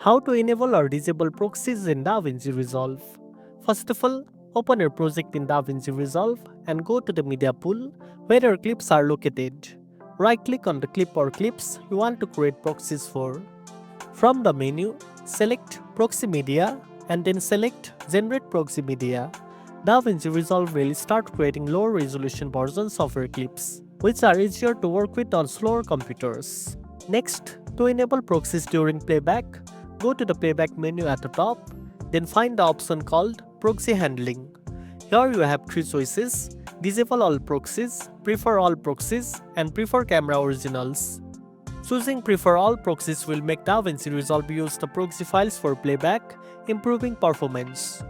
How to enable or disable proxies in DaVinci Resolve. First of all, open your project in DaVinci Resolve and go to the media pool where your clips are located. Right-click on the clip or clips you want to create proxies for. From the menu, select Proxy Media and then select Generate Proxy Media. DaVinci Resolve will start creating lower resolution versions of your clips, which are easier to work with on slower computers. Next, to enable proxies during playback, go to the Playback menu at the top, then find the option called Proxy Handling. Here you have three choices: Disable all proxies, Prefer all proxies, and Prefer camera originals. Choosing Prefer all proxies will make DaVinci Resolve use the proxy files for playback, improving performance.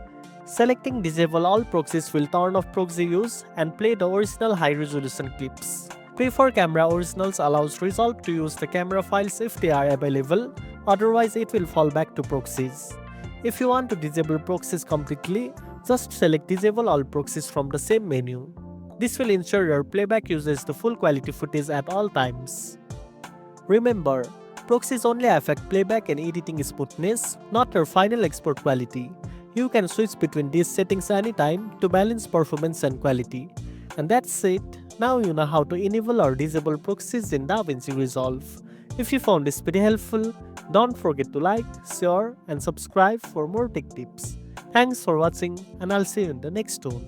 Selecting Disable all proxies will turn off proxy use and play the original high-resolution clips. Prefer camera originals allows Resolve to use the camera files if they are available, otherwise it will fall back to proxies. If you want to disable proxies completely, just select Disable all proxies from the same menu. This will ensure your playback uses the full quality footage at all times. Remember, proxies only affect playback and editing smoothness, not your final export quality. You can switch between these settings anytime to balance performance and quality. And that's it. Now you know how to enable or disable proxies in DaVinci Resolve. If you found this video helpful, don't forget to like, share, and subscribe for more tech tips. Thanks for watching, and I'll see you in the next one.